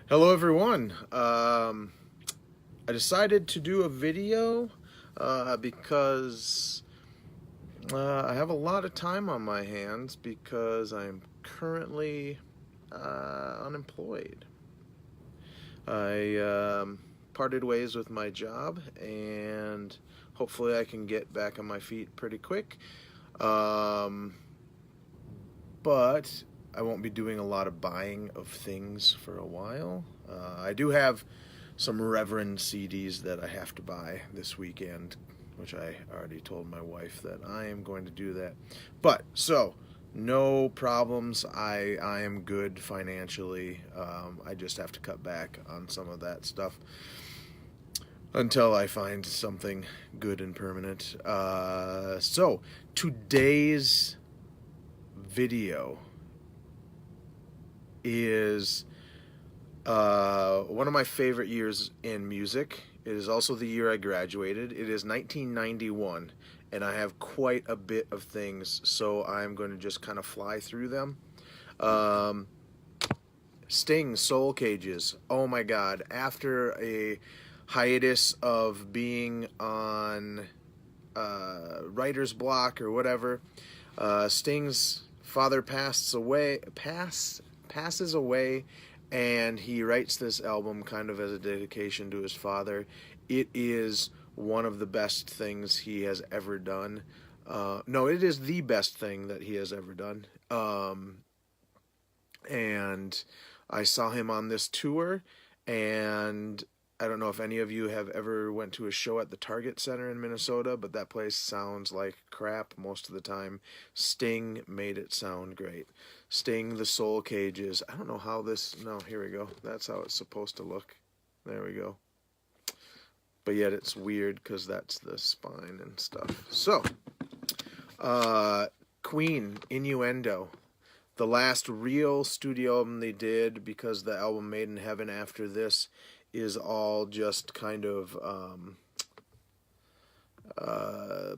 Hello, everyone. I decided to do a video because I have a lot of time on my hands because I'm currently unemployed. I parted ways with my job, and hopefully, I can get back on my feet pretty quick. Um, but I won't be doing a lot of buying of things for a while. I do have some Reverend CDs that I have to buy this weekend, which I already told my wife that I am going to do that. But so no problems. I am good financially. I just have to cut back on some of that stuff until I find something good and permanent. So today's video is one of my favorite years in music. It is also the year I graduated. It is 1991, and I have quite a bit of things, so I'm going to just kind of fly through them. Um, Sting, Soul Cages. Oh my God. After a hiatus of being on writer's block or whatever, Sting's father passes away, and he writes this album kind of as a dedication to his father. It is one of the best things he has ever done. No, it is the best thing that he has ever done. And I saw him on this tour, and I don't know if any of you have ever went to a show at the Target Center in Minnesota, but that place sounds like crap most of the time. Sting made it sound great. Sting, the Soul Cages. I don't know how this. No, here we go. That's how it's supposed to look. There we go. But yet it's weird because that's the spine and stuff. So, uh, Queen, Innuendo. The last real studio album they did, because the album Made in Heaven after this is all just kind of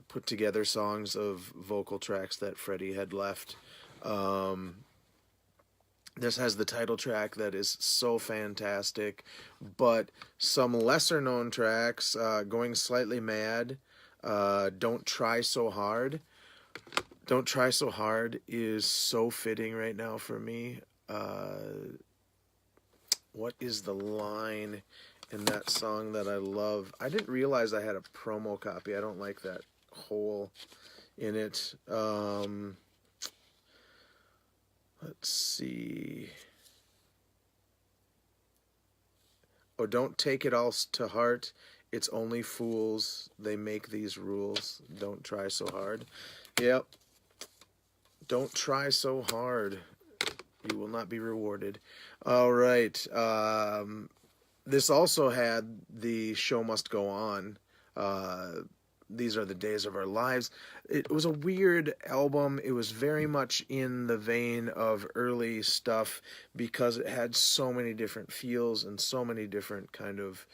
put together songs of vocal tracks that Freddie had left. This has the title track that is so fantastic, but some lesser known tracks, Going Slightly Mad, Don't Try So Hard. Don't Try So Hard is so fitting right now for me. What is the line in that song that I love? I didn't realize I had a promo copy. I don't like that hole in it. Let's see. Oh, don't take it all to heart. It's only fools. They make these rules. Don't try so hard. Yep. Don't try so hard. You will not be rewarded. All right. This also had the Show Must Go On. These Are the Days of Our Lives. It was a weird album. It was very much in the vein of early stuff because it had so many different feels and so many different kind of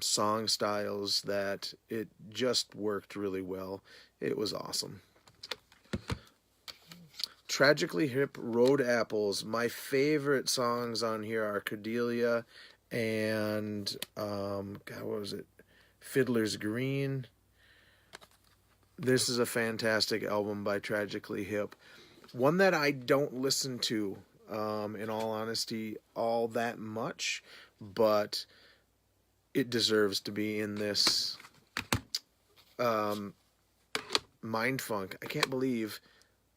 song styles that it just worked really well. It was awesome. Tragically Hip, Road Apples. My favorite songs on here are Cordelia and God, what was it? Fiddler's Green. This is a fantastic album by Tragically Hip. One that I don't listen to, in all honesty, all that much, but it deserves to be in this Mind Funk. I can't believe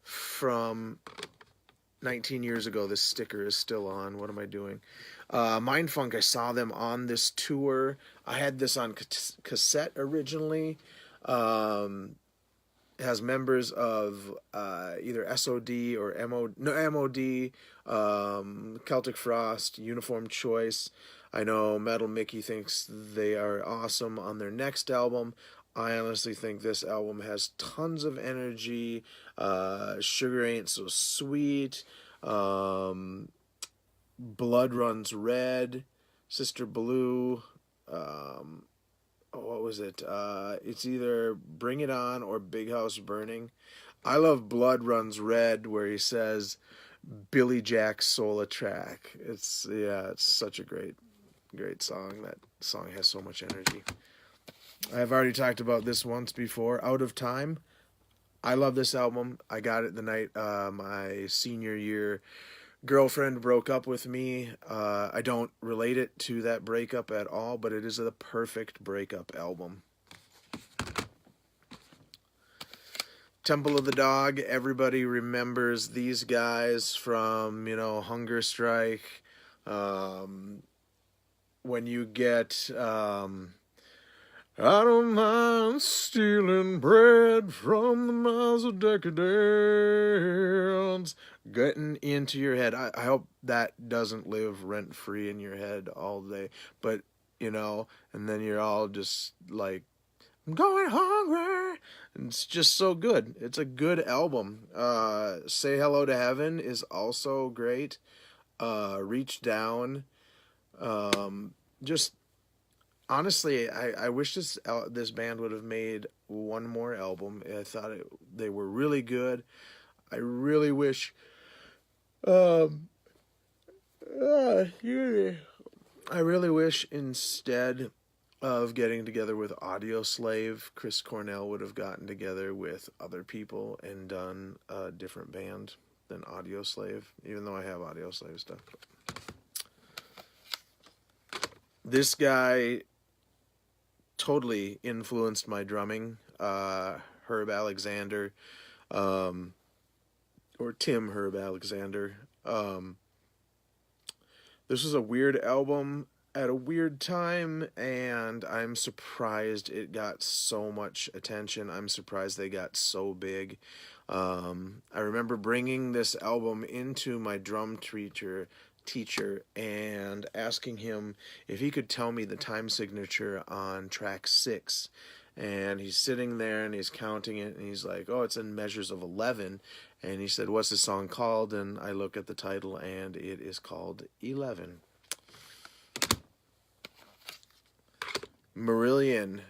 from 19 years ago this sticker is still on. What am I doing? Mind Funk, I saw them on this tour. I had this on cassette originally. Has members of either SOD or MOD, Celtic Frost, Uniform Choice. I know Metal Mickey thinks they are awesome on their next album. I honestly think this album has tons of energy. Sugar Ain't So Sweet. Blood Runs Red. Sister Blue. What was it? It's either Bring It On or Big House Burning. I love Blood Runs Red, where he says, Billy Jack Soul track. It's such a great song. That song has so much energy. I've already talked about this once before. Out of Time. I love this album. I got it the night my senior year girlfriend broke up with me. I don't relate it to that breakup at all, but it is the perfect breakup album. Temple of the Dog. Everybody remembers these guys from, Hunger Strike. When you get I don't mind stealing bread from the mouths of decadence. Getting into your head. I hope that doesn't live rent free in your head all day. But, and then you're all just like, I'm going hungry. And it's just so good. It's a good album. Say Hello to Heaven is also great. Reach Down. Just honestly, I wish this band would have made one more album. I thought they were really good. I really wish. I really wish instead of getting together with Audioslave, Chris Cornell would have gotten together with other people and done a different band than Audioslave. Even though I have Audioslave stuff. This guy totally influenced my drumming. Herb Alexander, or Tim Herb Alexander. This was a weird album at a weird time, and I'm surprised it got so much attention. I'm surprised they got so big. I remember bringing this album into my drum teacher and asking him if he could tell me the time signature on track 6. And he's sitting there and he's counting it and he's like, oh, it's in measures of 11. And he said, what's the song called? And I look at the title and it is called 11. Marillion,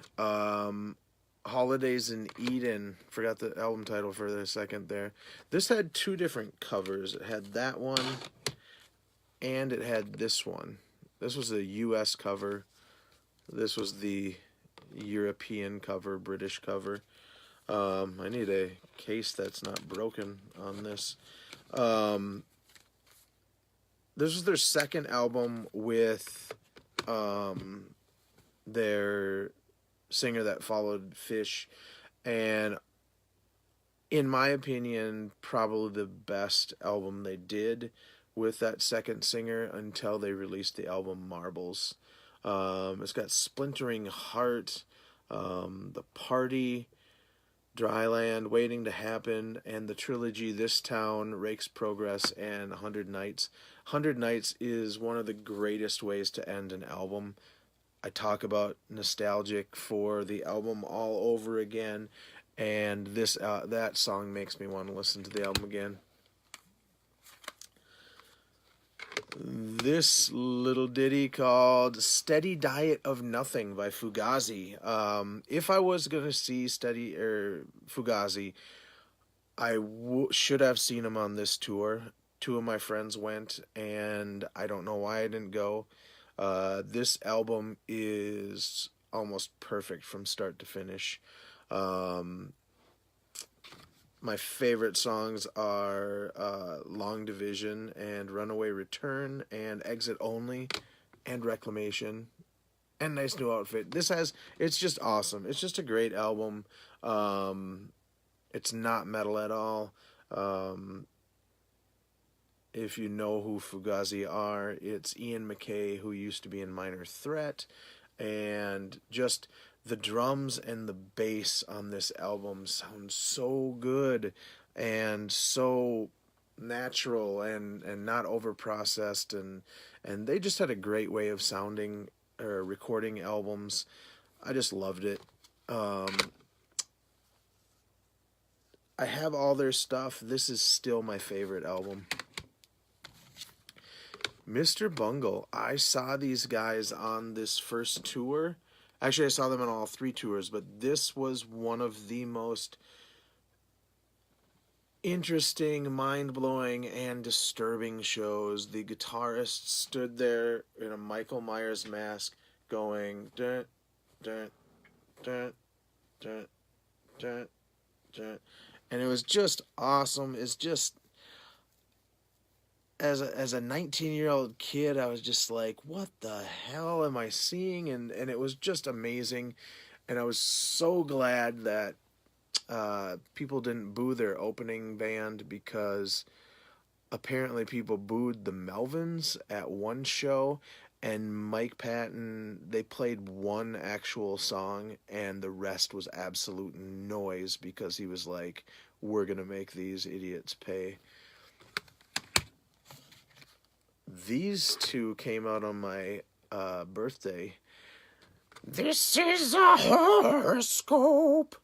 Holidays in Eden. Forgot the album title for a second there. This had 2 different covers. It had that one and it had this one. This was the US cover. This was the European cover, British cover. I need a case that's not broken on this. This was their second album with their singer that followed Fish, and in my opinion, probably the best album they did with that second singer until they released the album Marbles. It's got Splintering Heart, The Party, Dryland, Waiting to Happen, and the trilogy This Town, Rake's Progress, and 100 Nights. 100 Nights is one of the greatest ways to end an album. I talk about nostalgic for the album all over again, and that song makes me want to listen to the album again. This little ditty called Steady Diet of Nothing by Fugazi. If I was going to see Fugazi, I should have seen him on this tour. 2 of my friends went, and I don't know why I didn't go. This album is almost perfect from start to finish. My favorite songs are Long Division and Runaway Return and Exit Only and Reclamation and Nice New Outfit. It's just awesome. It's just a great album. It's not metal at all. If you know who Fugazi are, it's Ian MacKaye, who used to be in Minor Threat, and just the drums and the bass on this album sound so good and so natural and not overprocessed, and they just had a great way of sounding or recording albums. I just loved it. I have all their stuff. This is still my favorite album. Mr. Bungle. I saw these guys on this first tour. Actually, I saw them on all 3 tours, but this was one of the most interesting, mind-blowing, and disturbing shows. The guitarist stood there in a Michael Myers mask going dun dun dun dun dun dun, and it was just awesome. It's just as a 19-year-old kid, I was just like, what the hell am I seeing? And it was just amazing, and I was so glad that people didn't boo their opening band, because apparently people booed the Melvins at one show, and Mike Patton, they played one actual song and the rest was absolute noise, because he was like, we're gonna make these idiots pay. These two came out on my birthday. This is a horoscope.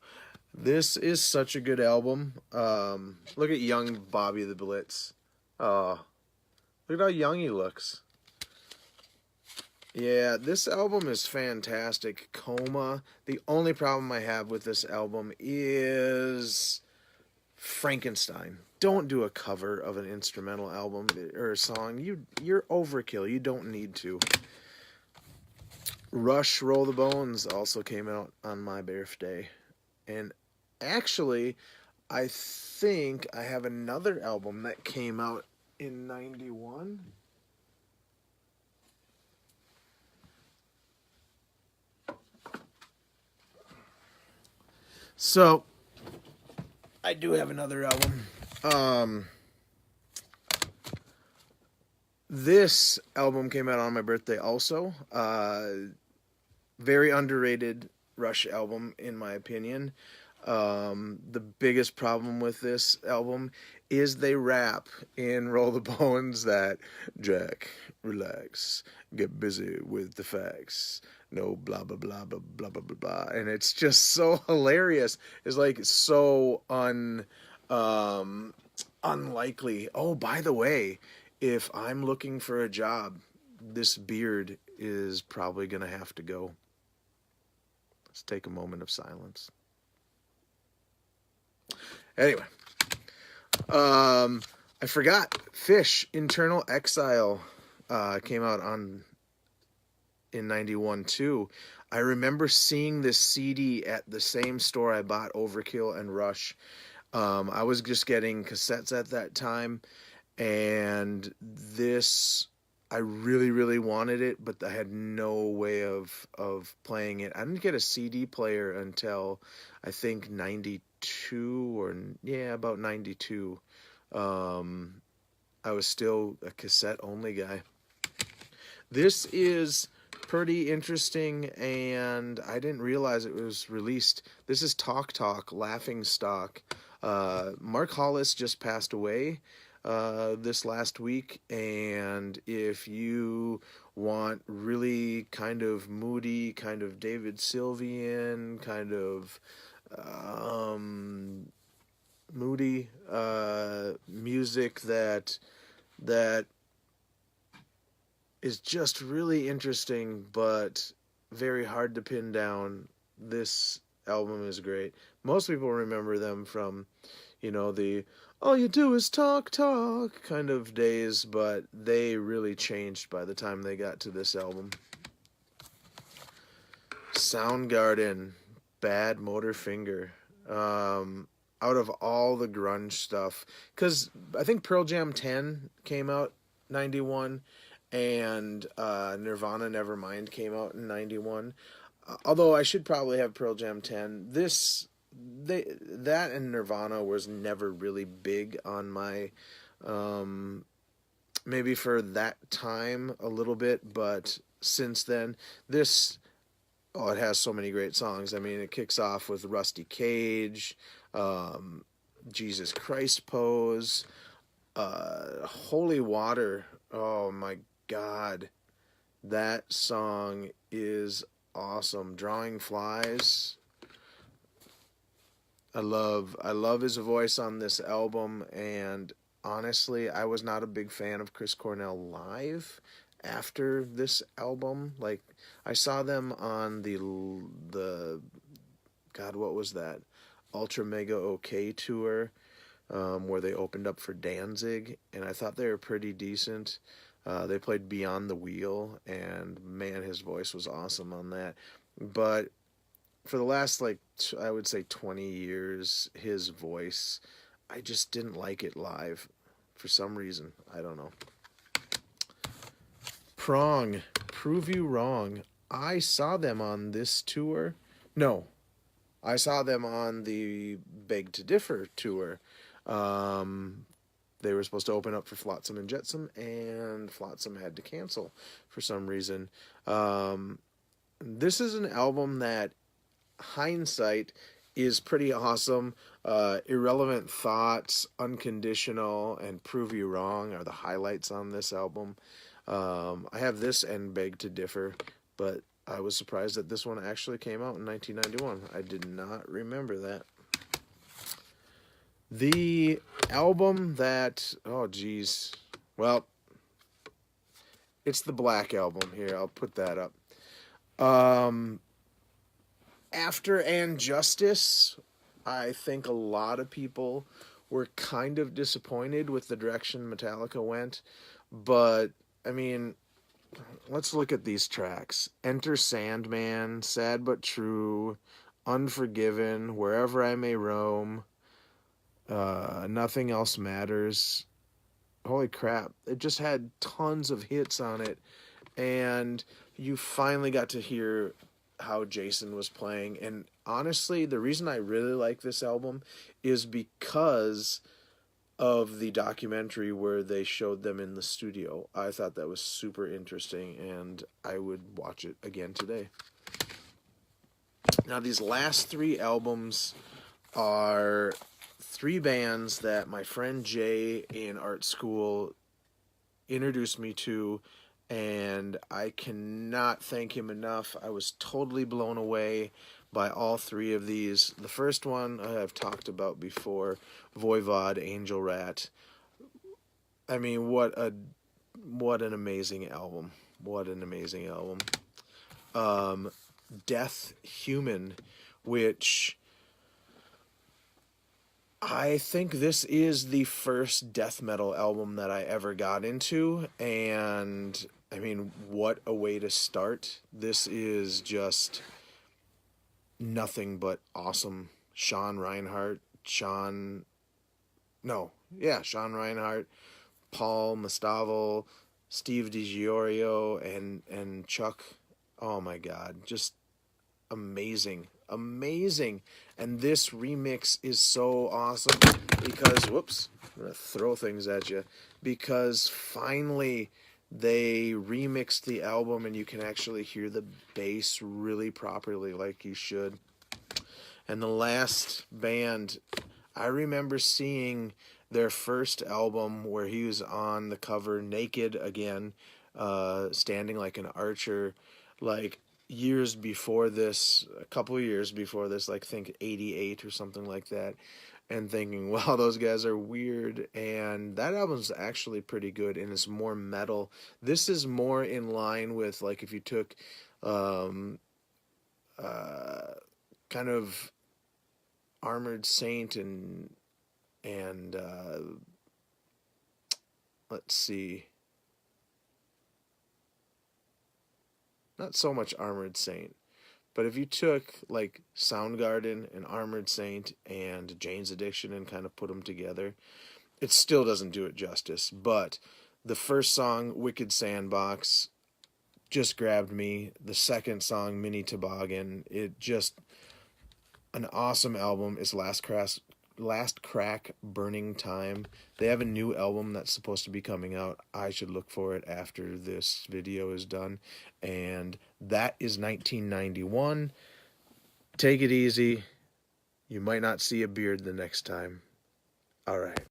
This is such a good album. Look at young Bobby the Blitz. Oh, look at how young he looks. Yeah, this album is fantastic. Coma. The only problem I have with this album is Frankenstein. Don't do a cover of an instrumental album or a song. You're overkill. You don't need to. Rush, Roll the Bones also came out on my birthday. And actually, I think I have another album that came out in 91. So, I do have another album. This album came out on my birthday also. Very underrated Rush album, in my opinion. The biggest problem with this album is they rap in Roll the Bones that Jack, relax, get busy with the facts. No blah blah blah blah blah blah blah blah, and it's just so hilarious. It's like so unlikely. Oh, by the way, if I'm looking for a job, this beard is probably gonna have to go. Let's take a moment of silence. Anyway, I forgot. Fish, Internal Exile, came out in 91 too. I remember seeing this CD at the same store I bought Overkill and Rush. I was just getting cassettes at that time, and this, I really, really wanted it, but I had no way of playing it. I didn't get a CD player until I think 92, or yeah, about 92. I was still a cassette only guy. This is pretty interesting, and I didn't realize it was released. This is Talk Talk, Laughing Stock. Mark Hollis just passed away this last week, and if you want really kind of moody, kind of David Sylvian, kind of moody music that is just really interesting but very hard to pin down, this album is great. Most people remember them from, the all you do is talk talk kind of days, but they really changed by the time they got to this album. Soundgarden, Bad Motor Finger. Out of all the grunge stuff, because I think Pearl Jam 10 came out 91, and Nirvana Nevermind came out in 91. Although I should probably have Pearl Jam 10. That and Nirvana was never really big on my, maybe for that time a little bit, but since then, it has so many great songs. I mean, it kicks off with Rusty Cage, Jesus Christ Pose, Holy Water. Oh my God, that song is awesome. Drawing Flies. I love his voice on this album, and honestly, I was not a big fan of Chris Cornell live after this album. Like, I saw them on the God, what was that? Ultra Mega OK tour where they opened up for Danzig, and I thought they were pretty decent. They played Beyond the Wheel, and man, his voice was awesome on that. But for the last, like, I would say 20 years, his voice, I just didn't like it live for some reason. I don't know. Prong, prove you wrong. I saw them on this tour. No, I saw them on the Beg to Differ tour. Um, they were supposed to open up for Flotsam and Jetsam, and Flotsam had to cancel for some reason. This is an album that, hindsight, is pretty awesome. Irrelevant Thoughts, Unconditional, and Prove You Wrong are the highlights on this album. I have this and Beg to Differ, but I was surprised that this one actually came out in 1991. I did not remember that. The album that, oh geez, well, it's the Black Album. Here, I'll put that up. After And Justice, I think a lot of people were kind of disappointed with the direction Metallica went, but I mean, let's look at these tracks. Enter Sandman, Sad But True, Unforgiven, Wherever I May Roam, Nothing Else Matters. Holy crap, it just had tons of hits on it, and you finally got to hear how Jason was playing. And honestly, the reason I really like this album is because of the documentary where they showed them in the studio. I thought that was super interesting, and I would watch it again today. Now, these last three albums are three bands that my friend Jay in art school introduced me to, and I cannot thank him enough. I was totally blown away by all three of these. The first one I've talked about before, Voivod, Angel Rat. I mean, what an amazing album. What an amazing album. Death Human, which I think this is the first death metal album that I ever got into, and I mean, what a way to start. This is just nothing but awesome. Sean Reinhart, Sean Reinhart, Paul Mustaval, Steve DiGiorio, and Chuck. Oh my God, just amazing. And this remix is so awesome because, whoops, I'm going to throw things at you, because finally they remixed the album and you can actually hear the bass really properly like you should. And the last band, I remember seeing their first album where he was on the cover naked again, standing like an archer, like years before this, a couple of years before this, like think 88 or something like that, and thinking, wow, those guys are weird. And that album's actually pretty good, and it's more metal. This is more in line with, like, if you took kind of Armored Saint and let's see, not so much Armored Saint, but if you took like Soundgarden and Armored Saint and Jane's Addiction and kind of put them together, it still doesn't do it justice. But the first song, Wicked Sandbox, just grabbed me. The second song, Mini Toboggan, it just an awesome album. Is Last Crack Burning Time. They have a new album that's supposed to be coming out. I should look for it after this video is done. And that is 1991. Take it easy. You might not see a beard the next time. All right.